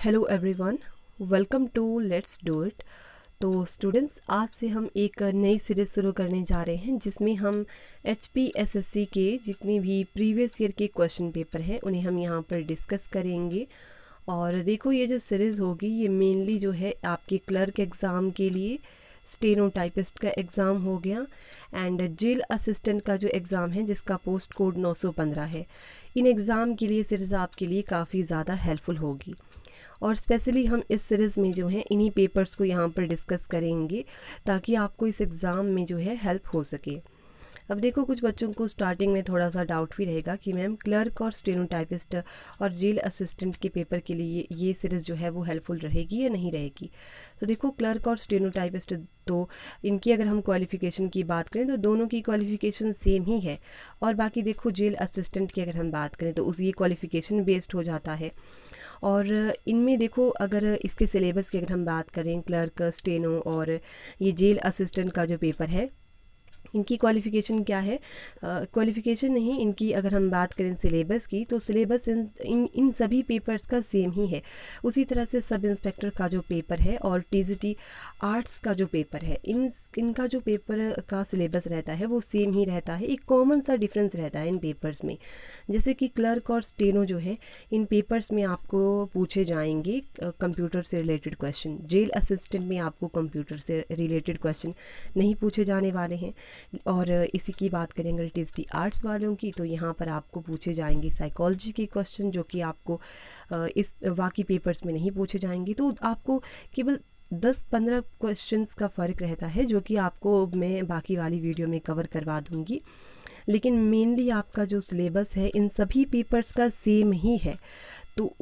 Hello everyone, welcome to let's do it. तो students, आज से हम एक नई सीरीज़ शुरू करने जा रहे हैं जिसमें हम HPSSC के जितने भी प्रीवियस ईयर के क्वेश्चन पेपर हैं उन्हें हम यहाँ पर डिस्कस करेंगे। और देखो, ये जो सीरीज़ होगी ये मेनली जो है आपके क्लर्क एग्ज़ाम के लिए, स्टेनोटाइपिस्ट का एग्ज़ाम हो गया एंड जेल असिस्टेंट का जो एग्ज़ाम है जिसका पोस्ट कोड 915 है, इन एग्ज़ाम के लिए सीरीज़ आपके लिए काफ़ी ज़्यादा हेल्पफुल होगी। और स्पेशली हम इस सीरीज़ में जो है इन्हीं पेपर्स को यहाँ पर डिस्कस करेंगे ताकि आपको इस एग्ज़ाम में जो है हेल्प हो सके। अब देखो, कुछ बच्चों को स्टार्टिंग में थोड़ा सा डाउट भी रहेगा कि मैम क्लर्क और स्टेनोटाइपिस्ट और जेल असिस्टेंट के पेपर के लिए ये सीरीज़ जो है वो हेल्पफुल रहेगी या नहीं रहेगी। तो देखो, क्लर्क और स्टेनोटाइपिस्ट तो इनकी अगर हम क्वालिफ़िकेशन की बात करें तो दोनों की क्वालिफ़िकेशन सेम ही है। और बाकी देखो, जेल असिस्टेंट की अगर हम बात करें तो उस ये क्वालिफ़िकेशन बेस्ड हो जाता है। और इनमें देखो, अगर इसके सिलेबस की अगर हम बात करें, क्लर्क, स्टेनो और ये जेल असिस्टेंट का जो पेपर है, इनकी क्वालिफ़िकेशन क्या है? क्वालिफ़िकेशन नहीं, इनकी अगर हम बात करें सिलेबस की तो सिलेबस इन सभी पेपर्स का सेम ही है। उसी तरह से सब इंस्पेक्टर का जो पेपर है और TGT आर्ट्स का जो पेपर है, इनका जो पेपर का सिलेबस रहता है वो सेम ही रहता है। एक कॉमन सा डिफरेंस रहता है इन पेपर्स में, जैसे कि क्लर्क और स्टेनो जो है इन पेपर्स में आपको पूछे जाएंगे कंप्यूटर से रिलेटेड क्वेश्चन। जेल असिस्टेंट में आपको कंप्यूटर से रिलेटेड क्वेश्चन नहीं पूछे जाने वाले हैं। और इसी की बात करेंगे TGT आर्ट्स वालों की, तो यहाँ पर आपको पूछे जाएंगे साइकोलॉजी के क्वेश्चन जो कि आपको इस बाकी पेपर्स में नहीं पूछे जाएंगे। तो आपको केवल 10-15 क्वेश्चंस का फ़र्क रहता है जो कि आपको मैं बाकी वाली वीडियो में कवर करवा दूँगी। लेकिन मेनली आपका जो सिलेबस है इन सभी पेपर्स का सेम ही है। तो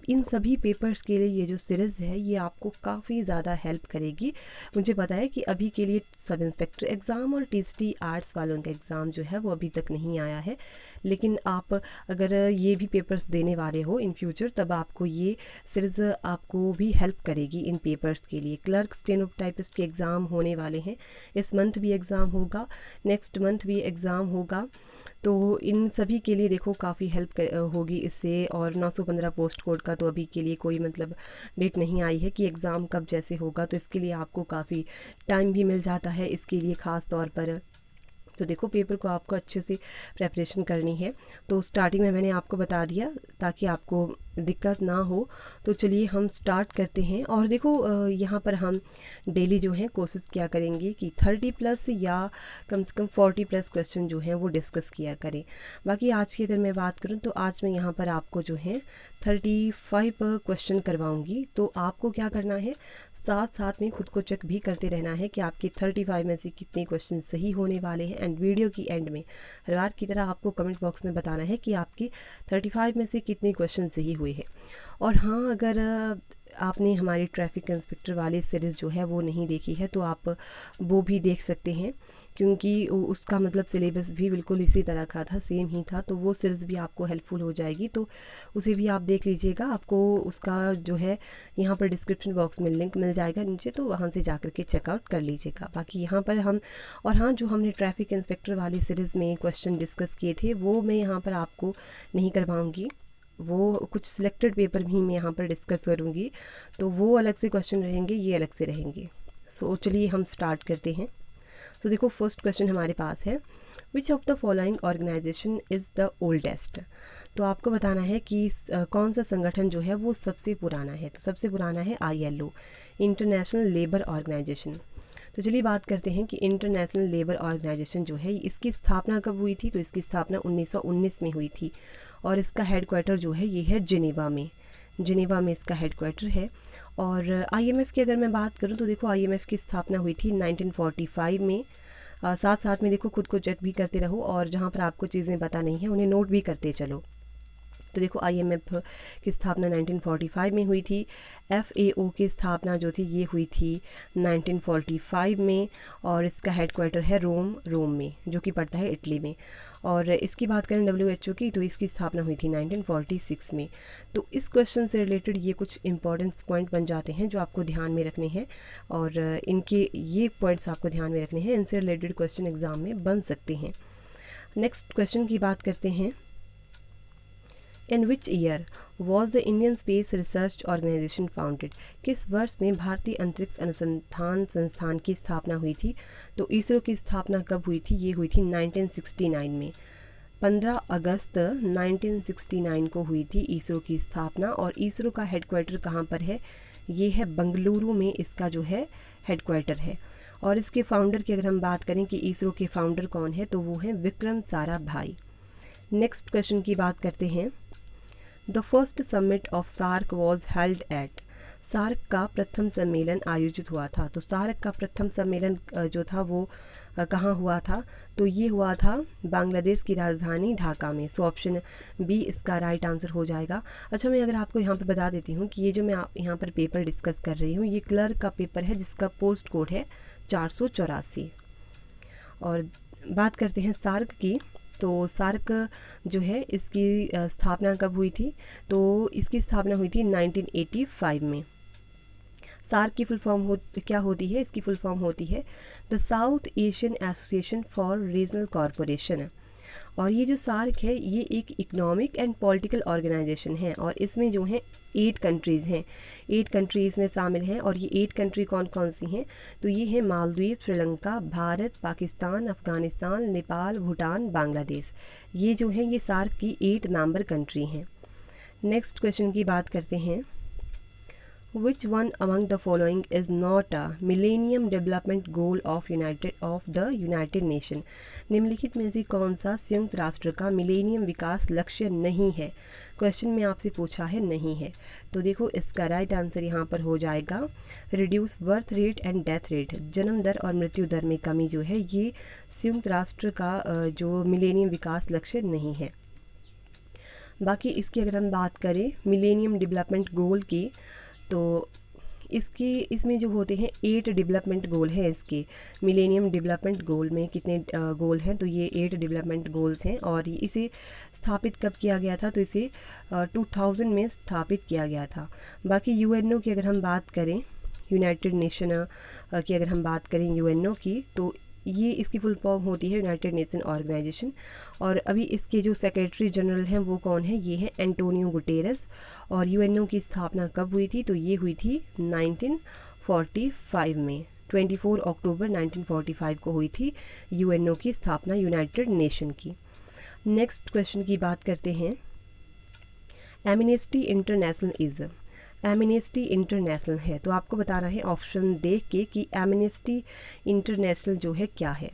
इन सभी पेपर्स के लिए ये जो सीरीज़ है ये आपको काफ़ी ज़्यादा हेल्प करेगी। मुझे पता है कि अभी के लिए सब इंस्पेक्टर एग्ज़ाम और TGT आर्ट्स वालों का एग्ज़ाम जो है वो अभी तक नहीं आया है, लेकिन आप अगर ये भी पेपर्स देने वाले हो इन फ्यूचर तब आपको ये सीरीज़ आपको भी हेल्प करेगी इन पेपर्स के लिए। क्लर्क, स्टेनोटाइपिस्ट के एग्ज़ाम होने वाले हैं, इस मंथ भी एग्ज़ाम होगा, नेक्स्ट मंथ भी एग्ज़ाम होगा। तो इन सभी के लिए देखो काफ़ी हेल्प होगी इससे। और 915 पोस्ट कोड का तो अभी के लिए कोई मतलब डेट नहीं आई है कि एग्ज़ाम कब जैसे होगा, तो इसके लिए आपको काफ़ी टाइम भी मिल जाता है इसके लिए ख़ास तौर पर। तो देखो, पेपर को आपको अच्छे से प्रेपरेशन करनी है। तो स्टार्टिंग में मैंने आपको बता दिया ताकि आपको दिक्कत ना हो। तो चलिए हम स्टार्ट करते हैं। और देखो, यहाँ पर हम डेली जो है कोशिश किया करेंगे कि 30+ या कम से कम 40+ क्वेश्चन जो हैं वो डिस्कस किया करें। बाकी आज की अगर मैं बात करूँ तो आज मैं यहाँ पर आपको जो है 35 क्वेश्चन करवाऊँगी। तो आपको क्या करना है, साथ साथ में खुद को चेक भी करते रहना है कि आपके 35 में से कितने क्वेश्चन सही होने वाले हैं। एंड वीडियो की एंड में हर बार की तरह आपको कमेंट बॉक्स में बताना है कि आपके 35 में से कितने क्वेश्चन सही हुए हैं। और हाँ, अगर आपने हमारी ट्रैफिक इंस्पेक्टर वाली सीरीज़ जो है वो नहीं देखी है तो आप वो भी देख सकते हैं, क्योंकि उसका मतलब सिलेबस भी बिल्कुल इसी तरह का था, सेम ही था। तो वो सीरीज़ भी आपको हेल्पफुल हो जाएगी, तो उसे भी आप देख लीजिएगा। आपको उसका जो है यहाँ पर डिस्क्रिप्शन बॉक्स में लिंक मिल जाएगा नीचे, तो वहाँ से जा कर के चेकआउट कर लीजिएगा। बाकी यहाँ पर हम और हाँ, जो हमने ट्रैफिक इंस्पेक्टर वाली सीरीज़ में क्वेश्चन डिस्कस किए थे वो मैं यहाँ पर आपको नहीं करवाऊँगी। वो कुछ सिलेक्टेड पेपर भी मैं यहाँ पर डिस्कस करूँगी, तो वो अलग से क्वेश्चन रहेंगे, ये अलग से रहेंगे। सो चलिए हम स्टार्ट करते हैं। तो देखो, फर्स्ट क्वेश्चन हमारे पास है, which of the following organisation is the oldest. तो आपको बताना है कि कौन सा संगठन जो है वो सबसे पुराना है। तो सबसे पुराना है ILO, इंटरनेशनल लेबर ऑर्गेनाइजेशन। तो चलिए बात करते हैं कि इंटरनेशनल लेबर ऑर्गेनाइजेशन जो है इसकी स्थापना कब हुई थी। तो इसकी स्थापना 1919 में हुई थी और इसका हेडक्वार्टर जो है ये है जिनेवा में। जिनेवा में इसका हेडक्वार्टर है। और IMF की अगर मैं बात करूं तो देखो, IMF की स्थापना हुई थी 1945 में। साथ साथ में देखो, खुद को चेक भी करते रहो और जहाँ पर आपको चीज़ें पता नहीं है उन्हें नोट भी करते चलो। तो देखो, IMF की स्थापना 1945 में हुई थी। FAO की स्थापना जो थी ये हुई थी 1945 में और इसका हेडक्वार्टर है रोम में, जो कि पड़ता है इटली में। और इसकी बात करें WHO की, तो इसकी स्थापना हुई थी 1946 में। तो इस क्वेश्चन से रिलेटेड ये कुछ इंपॉर्टेंट पॉइंट बन जाते हैं जो आपको ध्यान में रखने हैं, और इनके ये पॉइंट्स आपको ध्यान में रखने हैं, इनसे रिलेटेड क्वेश्चन एग्ज़ाम में बन सकते हैं। नेक्स्ट क्वेश्चन की बात करते हैं। In which year was the Indian space research organisation founded? किस वर्ष में भारतीय अंतरिक्ष अनुसंधान संस्थान की स्थापना हुई थी? तो इसरो की स्थापना कब हुई थी? ये हुई थी 1969 में। 15 अगस्त 1969 को हुई थी इसरो की स्थापना। और इसरो का हेडक्वार्टर कहाँ पर है? ये है बंगलुरु में इसका जो है हेडक्वार्टर है। और इसके फाउंडर की अगर हम बात करें कि इसरो के फाउंडर कौन है, तो वो हैं विक्रम साराभाई। नेक्स्ट क्वेश्चन की बात करते हैं। The first summit of SAARC was held at? SAARC का प्रथम सम्मेलन आयोजित हुआ था। तो सार्क का प्रथम सम्मेलन जो था वो कहाँ हुआ था? तो ये हुआ था बांग्लादेश की राजधानी ढाका में। सो ऑप्शन बी इसका राइट आंसर हो जाएगा। अच्छा, मैं अगर आपको यहाँ पर बता देती हूँ कि ये जो मैं यहाँ पर पेपर डिस्कस कर रही हूँ, ये क्लर्क का पेपर है जिसका पोस्ट कोड है 484। और बात करते हैं सार्क की। तो सार्क जो है इसकी स्थापना कब हुई थी? तो इसकी स्थापना हुई थी 1985 में। सार्क की फुल फॉर्म क्या होती है? इसकी फुल फॉर्म होती है the south Asian association for regional corporation. और ये जो सार्क है ये एक इकोनॉमिक एंड पॉलिटिकल ऑर्गेनाइजेशन है और इसमें जो है 8 कंट्रीज़ हैं। 8 कंट्रीज़ में शामिल हैं। और ये 8 कंट्री कौन कौन सी हैं? तो ये है मालदीव, श्रीलंका, भारत, पाकिस्तान, अफ़गानिस्तान, नेपाल, भूटान, बांग्लादेश। ये जो हैं ये सार्क की 8 मेंबर कंट्री हैं। नेक्स्ट क्वेश्चन की बात करते हैं। Which one among the following is not a Millennium Development Goal of the United Nation? निम्नलिखित में से कौन सा संयुक्त राष्ट्र का मिलेनियम विकास लक्ष्य नहीं है? क्वेश्चन में आपसे पूछा है नहीं है। तो देखो इसका राइट आंसर यहाँ पर हो जाएगा reduce birth rate and death rate. जन्म दर और मृत्यु दर में कमी जो है ये संयुक्त राष्ट्र का जो मिलेनियम विकास लक्ष्य नहीं है। बाकी इसकी अगर हम बात करें मिलेनियम डेवलपमेंट गोल की, तो इसमें जो होते हैं 8 डेवलपमेंट गोल हैं। इसके मिलेनियम डेवलपमेंट गोल में कितने गोल हैं? तो ये 8 डेवलपमेंट गोल्स हैं। और इसे स्थापित कब किया गया था? तो इसे 2000 में स्थापित किया गया था। बाकी यूएनओ की अगर हम बात करें, यूनाइटेड नेशन की अगर हम बात करें यूएनओ की, तो ये इसकी फुल फॉर्म होती है यूनाइटेड नेशन ऑर्गेनाइजेशन। और अभी इसके जो सेक्रेटरी जनरल हैं वो कौन है? ये है एंटोनियो गुटेरेस। और यूएनओ की स्थापना कब हुई थी? तो ये हुई थी 1945 में। 24 अक्टूबर 1945 को हुई थी यूएनओ की स्थापना, यूनाइटेड नेशन की। नेक्स्ट क्वेश्चन की बात करते हैं। Amnesty international is? Amnesty international है तो आपको बताना है ऑप्शन देख के कि एमनेस्टी इंटरनेशनल जो है क्या है।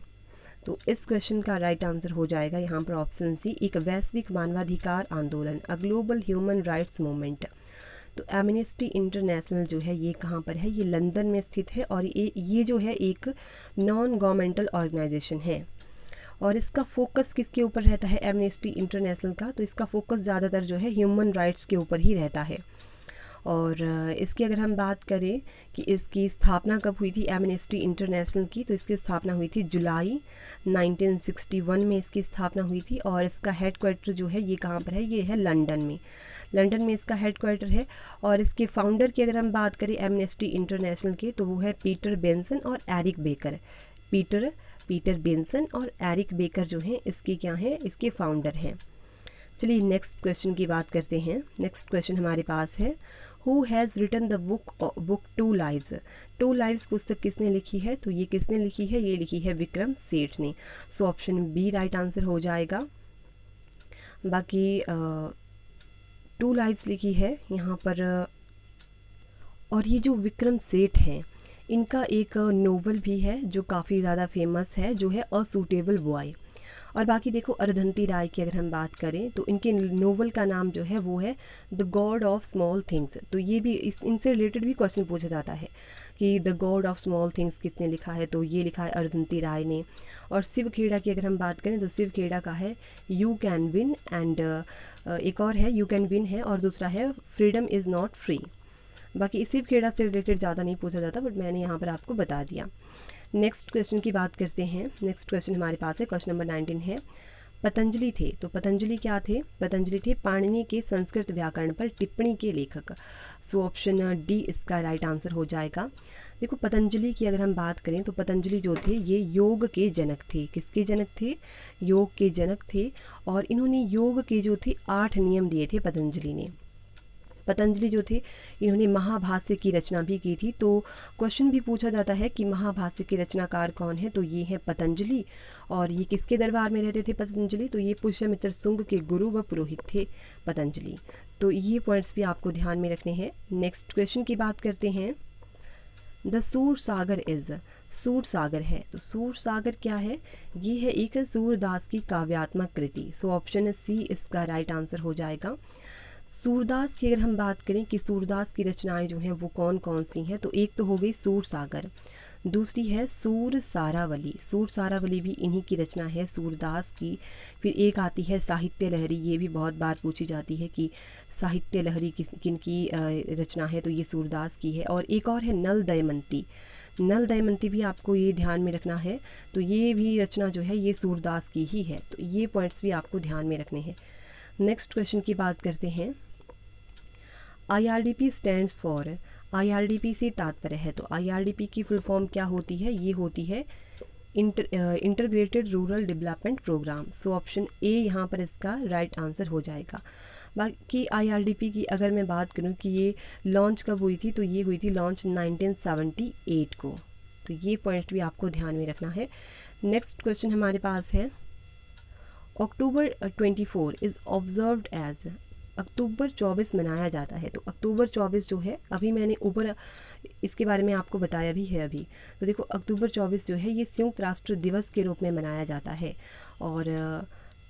तो इस क्वेश्चन का राइट आंसर हो जाएगा यहाँ पर ऑप्शन सी, एक वैश्विक मानवाधिकार आंदोलन, a global human rights movement. तो एमनेस्टी इंटरनेशनल जो है ये कहाँ पर है? ये लंदन में स्थित है। और ये जो है एक नॉन गवर्नमेंटल ऑर्गेनाइजेशन है। और इसका फोकस किसके ऊपर रहता है एमनेस्टी इंटरनेशनल का? तो इसका फोकस ज़्यादातर जो है ह्यूमन राइट्स के ऊपर ही रहता है। और इसकी अगर हम बात करें कि इसकी स्थापना कब हुई थी एमनेस्टी इंटरनेशनल की, तो इसकी स्थापना हुई थी जुलाई 1961 में इसकी स्थापना हुई थी। और इसका हेडक्वार्टर जो है ये कहाँ पर है? ये है लंदन में। लंदन में इसका हेडक्वार्टर है। और इसके फाउंडर की अगर हम बात करें एमनेस्टी इंटरनेशनल के, तो वो है पीटर बेंसन और एरिक बेकर। पीटर बेंसन और एरिक बेकर जो हैं इसके क्या हैं? इसके फाउंडर हैं। चलिए नेक्स्ट क्वेश्चन की बात करते हैं। नेक्स्ट क्वेश्चन हमारे पास है, who has written the book Two Lives? Two Lives पुस्तक किसने लिखी है? तो ये किसने लिखी है? ये लिखी है विक्रम सेठ ने। So option B right answer हो जाएगा। बाकी टू लाइव्स लिखी है यहाँ पर। और ये जो विक्रम सेठ हैं इनका एक नोवेल भी है जो काफ़ी ज़्यादा फेमस है, जो है अ सूटेबल बॉय। और बाकी देखो अरुंधति राय की अगर हम बात करें तो इनके नोवेल का नाम जो है वो है the God of small things. तो ये भी इनसे रिलेटेड भी क्वेश्चन पूछा जाता है कि the God of small things किसने लिखा है? तो ये लिखा है अरुंधति राय ने। और शिव खेड़ा की अगर हम बात करें तो शिव खेड़ा का है यू कैन विन, एंड एक और है यू कैन विन है, और दूसरा है फ्रीडम इज़ नॉट फ्री। बाकी शिव खेड़ा से रिलेटेड ज़्यादा नहीं पूछा जाता, बट मैंने यहाँ पर आपको बता दिया। नेक्स्ट क्वेश्चन की बात करते हैं। नेक्स्ट क्वेश्चन हमारे पास है, क्वेश्चन नंबर 19 है, पतंजलि थे। तो पतंजलि क्या थे? पतंजलि थे पाणिनि के संस्कृत व्याकरण पर टिप्पणी के लेखक। सो ऑप्शन डी इसका राइट आंसर हो जाएगा। देखो पतंजलि की अगर हम बात करें तो पतंजलि जो थे ये योग के जनक थे। किसके जनक थे? योग के जनक थे। और इन्होंने योग के जो थे 8 नियम दिए थे पतंजलि ने। पतंजलि जो थे इन्होंने महाभाष्य की रचना भी की थी। तो क्वेश्चन भी पूछा जाता है कि महाभाष्य के रचनाकार कौन है, तो ये हैं पतंजलि। और ये किसके दरबार में रहते थे पतंजलि? तो ये पुष्यमित्र शुंग के गुरु व पुरोहित थे पतंजलि। तो ये पॉइंट्स भी आपको ध्यान में रखने हैं। नेक्स्ट क्वेश्चन की बात करते हैं। द सूर सागर इज़, सूर सागर है तो सूर सागर क्या है? ये है एक सूरदास की काव्यात्मक कृति। सो ऑप्शन सी इसका राइट आंसर हो जाएगा। सूरदास की अगर हम बात करें कि सूरदास की रचनाएं जो हैं वो कौन कौन सी हैं, तो एक तो हो गई सूर सागर, दूसरी है सूर सारावली। सूर सारावली भी इन्हीं की रचना है, सूरदास की। फिर एक आती है साहित्य लहरी, ये भी बहुत बार पूछी जाती है कि साहित्य लहरी किन की रचना है, तो ये सूरदास की है। और एक और है नल दमयंती। नल दमयंती भी आपको ये ध्यान में रखना है, तो ये भी रचना जो है ये सूरदास की ही है। तो ये पॉइंट्स भी आपको ध्यान में रखने हैं। नेक्स्ट क्वेश्चन की बात करते हैं। IRDP स्टैंड्स फॉर, IRDP से तात्पर्य है, तो IRDP की फुल फॉर्म क्या होती है? ये होती है integrated rural development programme. So option A यहाँ पर इसका राइट आंसर हो जाएगा। बाकी IRDP की अगर मैं बात करूँ कि ये लॉन्च कब हुई थी, तो ये हुई थी लॉन्च 1978 को। तो ये पॉइंट भी आपको ध्यान में रखना है। नेक्स्ट क्वेश्चन हमारे पास है। अक्टूबर 24 इज़ ऑब्जर्व्ड एज, अक्टूबर 24 मनाया जाता है। तो अक्टूबर 24 जो है, अभी मैंने ऊपर इसके बारे में आपको बताया भी है अभी। तो देखो अक्टूबर 24 जो है ये संयुक्त राष्ट्र दिवस के रूप में मनाया जाता है। और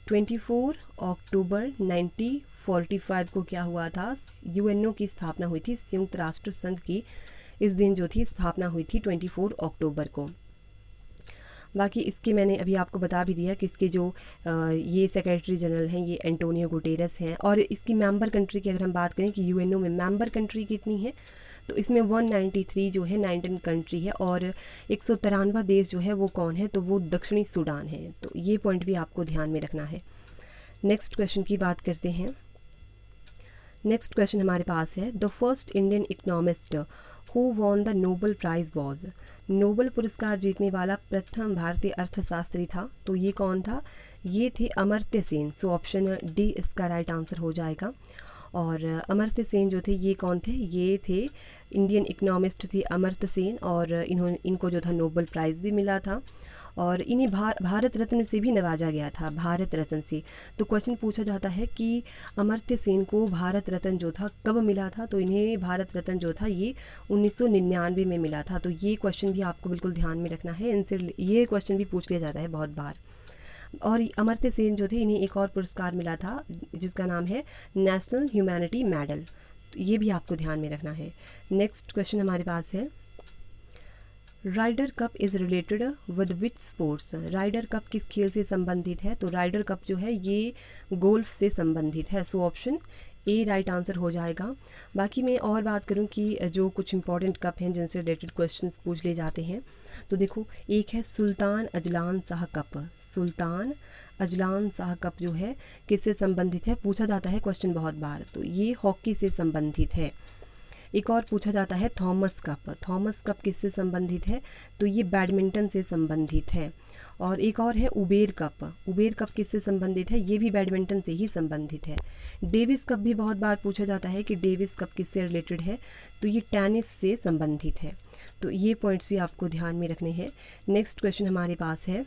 24 अक्टूबर 1945 को क्या हुआ था? UNO की स्थापना हुई थी, संयुक्त राष्ट्र संघ की इस दिन जो थी स्थापना हुई थी 24 अक्टूबर को। बाकी इसके मैंने अभी आपको बता भी दिया कि इसके जो ये सेक्रेटरी जनरल हैं ये एंटोनियो गुटेरस हैं। और इसकी मेंबर कंट्री की अगर हम बात करें कि UNO में मेंबर कंट्री कितनी है, तो इसमें 193 जो है 19 कंट्री है। और 193वां देश जो है वो कौन है? तो वो दक्षिणी सूडान है। तो ये पॉइंट भी आपको ध्यान में रखना है। नेक्स्ट क्वेश्चन की बात करते हैं। नेक्स्ट क्वेश्चन हमारे पास है। The first Indian economist who won the Nobel prize was, Nobel पुरस्कार जीतने वाला प्रथम भारतीय अर्थशास्त्री था, तो ये कौन था? ये थे Amartya Sen. So option D इसका राइट आंसर हो जाएगा। और अमर्त्य सेन जो थे ये कौन थे? ये थे इंडियन इकोनॉमिस्ट थे अमर्त्य सेन। और इनको जो था नोबल प्राइज़ भी मिला था। और इन्हें भारत रत्न से भी नवाजा गया था, भारत रत्न से। तो क्वेश्चन पूछा जाता है कि अमर्त्य सेन को भारत रत्न जो था कब मिला था? तो इन्हें भारत रत्न जो था ये 1999 में मिला था। तो ये क्वेश्चन भी आपको बिल्कुल ध्यान में रखना है, इनसे ये क्वेश्चन भी पूछ लिया जाता है बहुत बार। और अमर्त्य सेन जो थे इन्हें एक और पुरस्कार मिला था जिसका नाम है नेशनल ह्यूमैनिटी मेडल। तो ये भी आपको ध्यान में रखना है। नेक्स्ट क्वेश्चन हमारे पास है। Ryder Cup is related with which sports, Ryder Cup किस खेल से संबंधित है? तो राइडर कप जो है ये गोल्फ से संबंधित है। So option A right answer हो जाएगा। बाकी मैं और बात करूं कि जो कुछ इंपॉर्टेंट कप हैं जिनसे रिलेटेड क्वेश्चंस पूछ लिए जाते हैं, तो देखो एक है Sultan Azlan Shah cup. Sultan Azlan Shah cup जो है किससे संबंधित है? पूछा जाता है क्वेश्चन बहुत बार, तो ये हॉकी से संबंधित है। एक और पूछा जाता है थॉमस कप। थॉमस कप किससे संबंधित है? तो ये बैडमिंटन से संबंधित है। और एक और है उबेर कप। उबेर कप किससे संबंधित है? ये भी बैडमिंटन से ही संबंधित है। डेविस कप भी बहुत बार पूछा जाता है कि डेविस कप किससे रिलेटेड है? तो ये टेनिस से संबंधित है। तो ये पॉइंट्स भी आपको ध्यान में रखने हैं। नेक्स्ट क्वेश्चन हमारे पास है।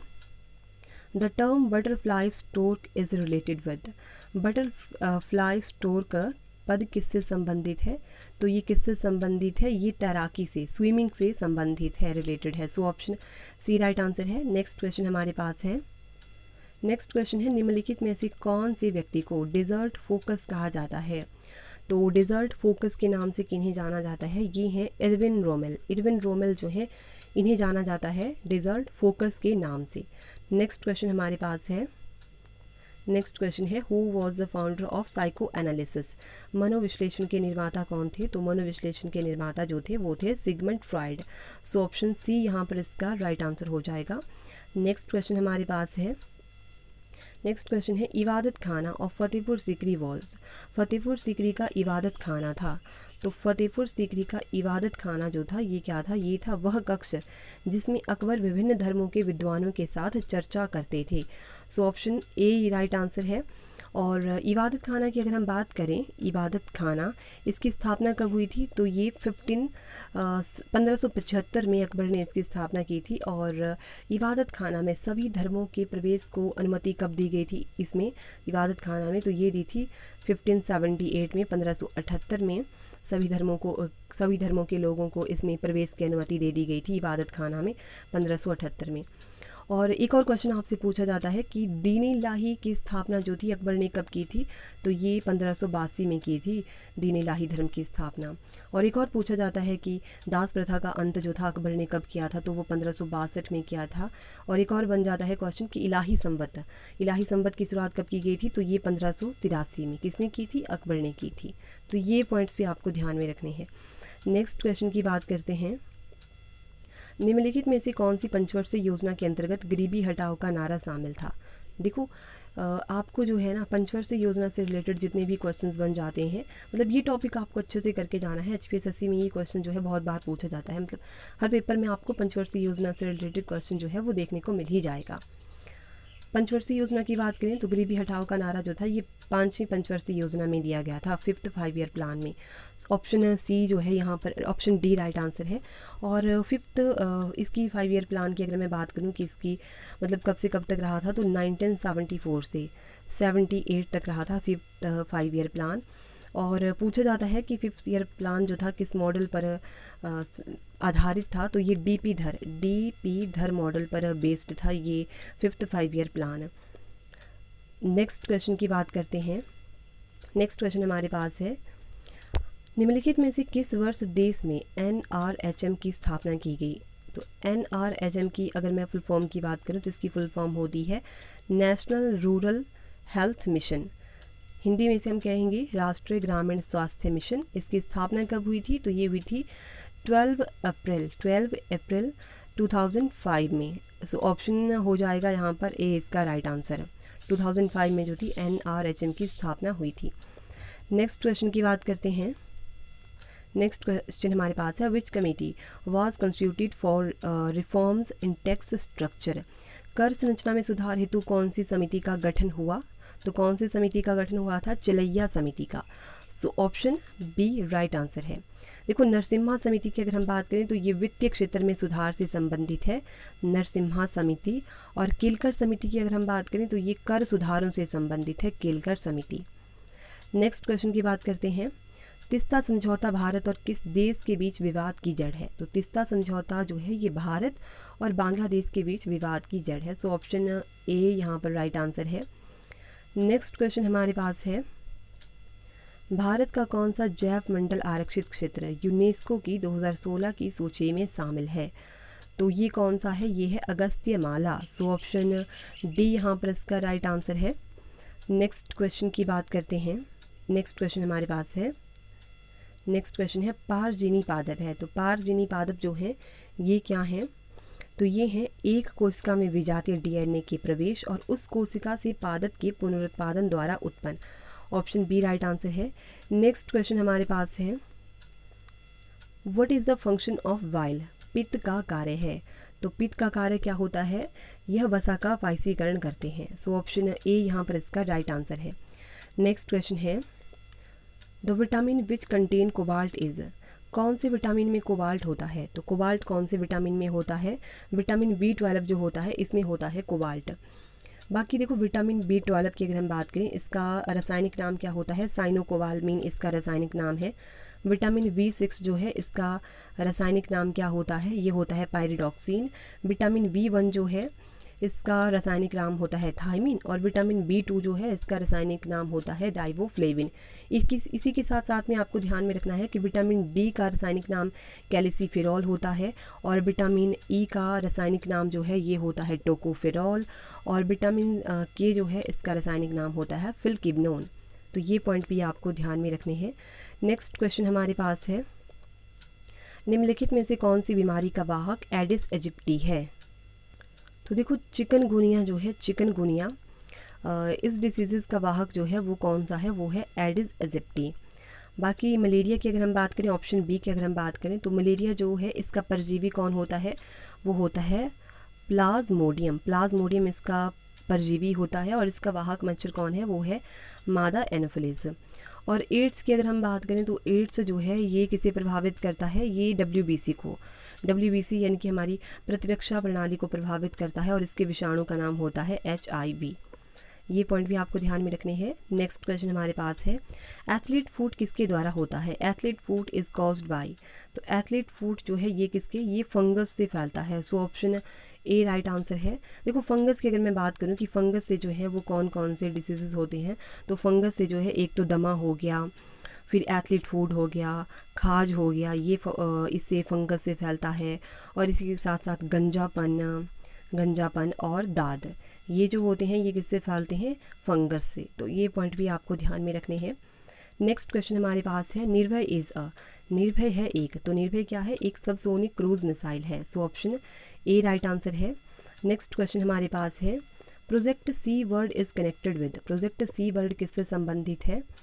The term butterfly stroke is related with, butterfly stroke पद किससे संबंधित है? तो ये किससे संबंधित है? ये तैराकी से, स्विमिंग से संबंधित है, रिलेटेड है। So option C right answer है। नेक्स्ट क्वेश्चन हमारे पास है। नेक्स्ट क्वेश्चन है निम्नलिखित में से कौन से व्यक्ति को डेजर्ट फोकस कहा जाता है? तो डेजर्ट फोकस के नाम से किन्हें जाना जाता है? ये हैं इरविन रोमेल। इरविन रोमेल जो है इन्हें जाना जाता है डेजर्ट फोकस के नाम से। नेक्स्ट क्वेश्चन हमारे पास है। नेक्स्ट क्वेश्चन है who was the founder of psychoanalysis, मनोविश्लेषण के निर्माता कौन थे? तो मनोविश्लेषण के निर्माता जो थे वो थे Sigmund Freud. So option C यहाँ पर इसका राइट आंसर हो जाएगा। नेक्स्ट क्वेश्चन हमारे पास है। नेक्स्ट क्वेश्चन है इबादत खाना ऑफ फतेहपुर सीकरी वॉज। फतेहपुर सीकरी का इबादत खाना था। तो फतेहपुर सीकरी का इबादत खाना जो था ये क्या था, ये था वह कक्ष जिसमें अकबर विभिन्न धर्मों के विद्वानों के साथ चर्चा करते थे। सो ऑप्शन ए राइट आंसर है। और इबादत खाना की अगर हम बात करें, इबादत खाना इसकी स्थापना कब हुई थी, तो ये 1575 में अकबर ने इसकी स्थापना की थी। और इबादत खाना में सभी धर्मों के प्रवेश को अनुमति कब दी गई थी इसमें, इबादत खाना में, तो ये दी थी 1578 में, 1578 में सभी धर्मों के लोगों को इसमें प्रवेश की अनुमति दे दी गई थी इबादत खाना में 1578 में। और एक और क्वेश्चन आपसे पूछा जाता है कि दीन इलाही की स्थापना जो थी अकबर ने कब की थी, तो ये 1582 में की थी दीन इलाही धर्म की स्थापना। और एक और पूछा जाता है कि दास प्रथा का अंत जो था अकबर ने कब किया था, तो वो 1562 में किया था। और एक और बन जाता है क्वेश्चन कि इलाही संवत की शुरुआत कब की गई थी, तो ये 1583 में किसने की थी, अकबर ने की थी। तो ये पॉइंट्स भी आपको ध्यान में रखने हैं। नेक्स्ट क्वेश्चन की बात करते हैं, निम्नलिखित में से कौन सी पंचवर्षीय योजना के अंतर्गत गरीबी हटाओ का नारा शामिल था। देखो आपको जो है ना पंचवर्षीय योजना से रिलेटेड जितने भी क्वेश्चंस बन जाते हैं, मतलब ये टॉपिक आपको अच्छे से करके जाना है। HPSSC में ये क्वेश्चन जो है बहुत बार पूछा जाता है, मतलब हर पेपर में आपको पंचवर्षीय योजना से रिलेटेड क्वेश्चन जो है वो देखने को मिल ही जाएगा। पंचवर्षीय योजना की बात करें तो गरीबी हटाओ का नारा जो था ये 5वीं पंचवर्षीय योजना में दिया गया था, 5th 5 ईयर प्लान में। ऑप्शन सी जो है यहाँ पर, ऑप्शन डी राइट आंसर है। और 5th इसकी 5 ईयर प्लान की अगर मैं बात करूँ कि इसकी मतलब कब से कब तक रहा था, तो 1974 से 78 तक रहा था 5th 5 ईयर प्लान। और पूछा जाता है कि 5th ईयर प्लान जो था किस मॉडल पर आधारित था, तो ये डीपी धर मॉडल पर बेस्ड था ये 5th 5 year plan. Next question की बात करते हैं। नेक्स्ट क्वेश्चन हमारे पास है, निम्नलिखित में से किस वर्ष देश में NRHM की स्थापना की गई। तो NRHM की अगर मैं फुल फॉर्म की बात करूं तो इसकी फुल फॉर्म होती है national rural health mission, Hindi में से हम कहेंगे राष्ट्रीय ग्रामीण स्वास्थ्य मिशन। इसकी स्थापना कब हुई थी, तो ये हुई थी 12 अप्रैल 2005 में। सो ऑप्शन हो जाएगा यहाँ पर ए इसका राइट आंसर। 2005 में जो थी NRHM की स्थापना हुई थी। नेक्स्ट क्वेश्चन की बात करते हैं। नेक्स्ट क्वेश्चन हमारे पास है, विच committee was constituted for reforms in tax structure. कर संरचना में सुधार हेतु कौन सी समिति का गठन हुआ, तो कौन सी समिति का गठन हुआ था, चलैया समिति का। So option B right answer है। देखो नरसिम्हा समिति की अगर हम बात करें तो ये वित्तीय क्षेत्र में सुधार से संबंधित है, नरसिम्हा समिति। और केलकर समिति की अगर हम बात करें तो ये कर सुधारों से संबंधित है, केलकर समिति। नेक्स्ट क्वेश्चन की बात करते हैं, तीस्ता समझौता भारत और किस देश के बीच विवाद की जड़ है। तो तीस्ता समझौता जो है ये भारत और बांग्लादेश के बीच विवाद की जड़ है। सो ऑप्शन ए यहाँ पर राइट आंसर है। नेक्स्ट क्वेश्चन हमारे पास है, भारत का कौन सा जैव मंडल आरक्षित क्षेत्र यूनेस्को की 2016 की सूची में शामिल है। तो ये कौन सा है, ये है अगस्त्य माला। सो ऑप्शन डी यहाँ पर इसका राइट आंसर है। नेक्स्ट क्वेश्चन की बात करते हैं। नेक्स्ट क्वेश्चन हमारे पास है, नेक्स्ट क्वेश्चन है पारजीनी पादप है। तो पारजीनी पादप जो है ये क्या है, तो ये है एक कोशिका में विजातीय DNA के प्रवेश और उस कोशिका से पादप के पुनरुत्पादन द्वारा उत्पन्न। ऑप्शन बी राइट आंसर है। नेक्स्ट क्वेश्चन हमारे पास है, what is the function of while. पित्त का कार्य है। तो पित्त का कार्य क्या होता है, यह वसा का वायसीकरण करते हैं। सो ऑप्शन ए यहाँ पर इसका राइट आंसर है। नेक्स्ट क्वेश्चन है, the vitamin which contain cobalt is. कौन से विटामिन में कोबाल्ट होता है, तो कोबाल्ट कौन से विटामिन में होता है, विटामिन B12 जो होता है इसमें होता है कोबाल्ट। बाकी देखो विटामिन B12 की अगर हम बात करें इसका रासायनिक नाम क्या होता है, साइनोकोबालमीन इसका रासायनिक नाम है। विटामिन B6 जो है इसका रासायनिक नाम क्या होता है, ये होता है पायरिडॉक्सिन। विटामिन B1 जो है इसका रासायनिक नाम होता है थायमिन। और विटामिन B2 जो है इसका रासायनिक नाम होता है राइबोफ्लेविन। इसी के साथ साथ में आपको ध्यान में रखना है कि विटामिन D का रासायनिक नाम कैल्सिफेरॉल होता है और विटामिन E का रासायनिक नाम जो है ये होता है टोकोफेरॉल और विटामिन K जो है इसका रासायनिक नाम होता है फिलकिबनोन। तो ये पॉइंट भी आपको ध्यान में रखने हैं। नेक्स्ट क्वेश्चन हमारे पास है, निम्नलिखित में से कौन सी बीमारी का वाहक एडिस एजिप्टी है। तो देखो चिकनगुनिया जो है, चिकनगुनिया इस डिसीज़ का वाहक जो है वो कौन सा है, वो है एडिस एजिप्टी। बाकी मलेरिया की अगर हम बात करें, ऑप्शन बी की अगर हम बात करें, तो मलेरिया जो है इसका परजीवी कौन होता है, वो होता है प्लाज्मोडियम। प्लाज्मोडियम इसका परजीवी होता है और इसका वाहक मच्छर कौन है, वो है मादा एनोफिलिस। और एड्स की अगर हम बात करें तो एड्स जो है ये किसे प्रभावित करता है, ये WBC को, WBC यानी कि हमारी प्रतिरक्षा प्रणाली को प्रभावित करता है और इसके विषाणु का नाम होता है HIV। ये पॉइंट भी आपको ध्यान में रखने हैं। नेक्स्ट क्वेश्चन हमारे पास है, एथलीट फूट किसके द्वारा होता है, athlete foot is caused by. तो एथलीट फूट जो है ये किसके, ये फंगस से फैलता है। So option A right answer है। देखो फंगस की अगर मैं बात करूँ कि फंगस से जो है वो कौन कौन से डिसीज़ होते हैं, तो फंगस से जो है एक तो दमा हो गया, फिर एथलीट फूड हो गया, खाज हो गया, ये इससे फंगस से फैलता है। और इसी के साथ साथ गंजापन और दाद, ये जो होते हैं ये किससे फैलते हैं, फंगस से। तो ये पॉइंट भी आपको ध्यान में रखने हैं। नेक्स्ट क्वेश्चन हमारे पास है, निर्भय इज़ अ, निर्भय है एक, तो निर्भय क्या है, एक सबसोनिक क्रूज मिसाइल है। So option A right answer है। नेक्स्ट क्वेश्चन हमारे पास है, project seabird is connected with. Project seabird किससे संबंधित है,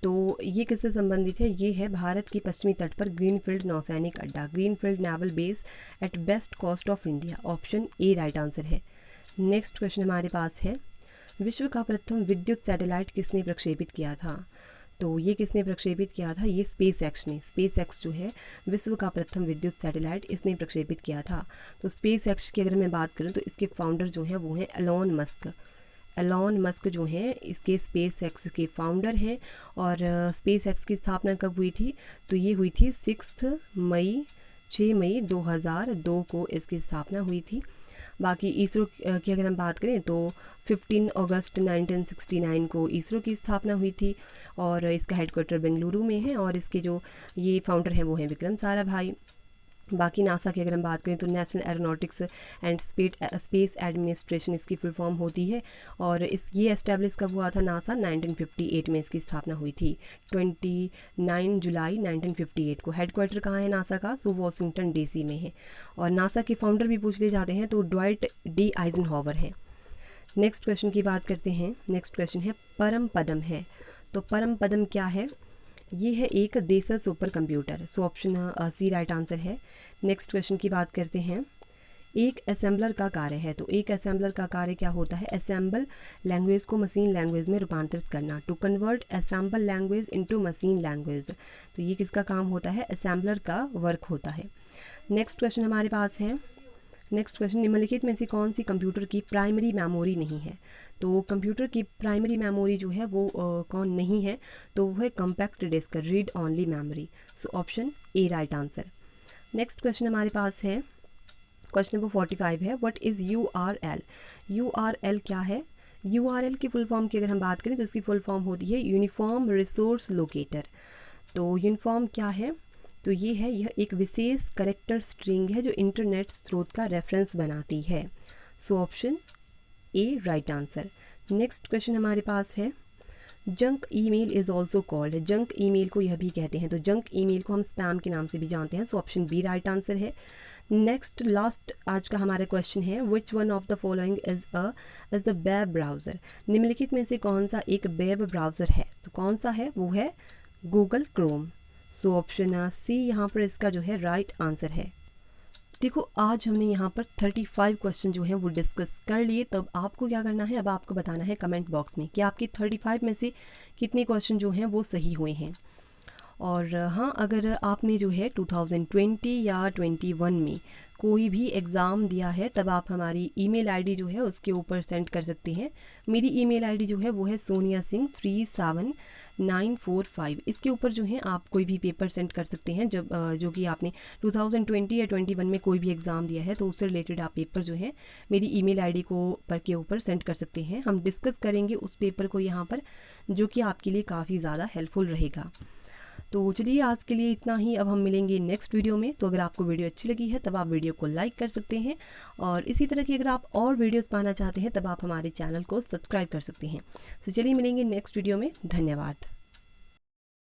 तो ये किससे संबंधित है, ये है भारत की पश्चिमी तट पर ग्रीनफील्ड नौसैनिक अड्डा, greenfield naval base at west coast of India. Option A right answer है। नेक्स्ट क्वेश्चन हमारे पास है, विश्व का प्रथम विद्युत सैटेलाइट किसने प्रक्षेपित किया था। तो ये किसने प्रक्षेपित किया था, ये स्पेस एक्स ने। स्पेस एक्स जो है विश्व का प्रथम विद्युत सैटेलाइट इसने प्रक्षेपित किया था। तो स्पेस एक्स की अगर मैं बात करूँ तो इसके फाउंडर जो हैं वो हैं एलॉन मस्क। एलॉन मस्क जो हैं इसके स्पेस एक्स के फाउंडर हैं। और स्पेस एक्स की स्थापना कब हुई थी, तो ये हुई थी 6 मई 2002 को इसकी स्थापना हुई थी। बाकी इसरो की अगर हम बात करें तो 15 अगस्त 1969 को इसरो की स्थापना हुई थी और इसका हेडक्वार्टर बेंगलुरु में है। और इसके जो ये फाउंडर हैं वो हैं विक्रम साराभाई। बाकी नासा की अगर हम बात करें तो national aeronautics and space administration इसकी फुल फॉर्म होती है। और ये एस्टेब्लिश कब हुआ था, नासा 1958 में इसकी स्थापना हुई थी, 29 जुलाई 1958 को। हेडक्वार्टर कहाँ है नासा का, तो वॉशिंगटन DC में है। और नासा के फाउंडर भी पूछ ले जाते हैं तो ड्वाइट डी आइजनहॉवर है। नेक्स्ट क्वेश्चन की बात करते हैं। नेक्स्ट क्वेश्चन है, परम पदम है। तो परम पदम क्या है, ये है एक देसर super computer. So option C right answer है। नेक्स्ट क्वेश्चन की बात करते हैं, एक असेंबलर का कार्य है। तो एक असेंबलर का कार्य क्या होता है, असेंबल लैंग्वेज को मशीन लैंग्वेज में रूपांतरित करना, to convert assembly language into machine language. तो ये किसका काम होता है, असेंबलर का वर्क होता है। नेक्स्ट क्वेश्चन हमारे पास है, नेक्स्ट क्वेश्चन, निम्नलिखित में से कौन सी कंप्यूटर की प्राइमरी मेमोरी नहीं है। तो कंप्यूटर की प्राइमरी मेमोरी जो है वो कौन नहीं है, तो वो है compact disc, read only memory. So option A right answer. Next question हमारे पास है, क्वेश्चन नंबर 45 है, व्हाट इज़ URL। URL क्या है, URL की फुल फॉर्म की अगर हम बात करें तो इसकी फुल फॉर्म होती है यूनिफॉर्म रिसोर्स लोकेटर। तो यूनिफॉर्म क्या है, तो ये है, यह एक विशेष करेक्टर स्ट्रिंग है जो इंटरनेट स्रोत का रेफरेंस बनाती है। So option A right answer. Next question हमारे पास है, junk email is also called. Junk email को यह भी कहते हैं, तो जंक ईमेल को हम स्पैम के नाम से भी जानते हैं। So option B right answer है। नेक्स्ट लास्ट आज का हमारा क्वेश्चन है, which one of the following is the web browser. निम्नलिखित में से कौन सा एक वेब ब्राउज़र है, तो कौन सा है, वो है Google Chrome. So option C यहाँ पर इसका जो है राइट आंसर है। देखो आज हमने यहाँ पर 35 क्वेश्चन जो हैं वो डिस्कस कर लिए। तब आपको क्या करना है, अब आपको बताना है कमेंट बॉक्स में कि आपके 35 में से कितने क्वेश्चन जो हैं वो सही हुए हैं। और हाँ, अगर आपने जो है 2020 या 21 में कोई भी एग्ज़ाम दिया है तब आप हमारी ईमेल आईडी जो है उसके ऊपर सेंड कर सकते हैं। मेरी ईमेल आईडी जो है वो है soniasingh37945। इसके ऊपर जो है आप कोई भी पेपर सेंड कर सकते हैं जब जो कि आपने 2020 या 21 में कोई भी एग्ज़ाम दिया है, तो उससे रिलेटेड आप पेपर जो है मेरी ईमेल आईडी के ऊपर सेंड कर सकते हैं। हम डिस्कस करेंगे उस पेपर को यहाँ पर, जो कि आपके लिए काफ़ी ज़्यादा हेल्पफुल रहेगा। तो चलिए आज के लिए इतना ही, अब हम मिलेंगे नेक्स्ट वीडियो में। तो अगर आपको वीडियो अच्छी लगी है तब आप वीडियो को लाइक कर सकते हैं, और इसी तरह की अगर आप और वीडियोस पाना चाहते हैं तब आप हमारे चैनल को सब्सक्राइब कर सकते हैं। तो चलिए मिलेंगे नेक्स्ट वीडियो में, धन्यवाद।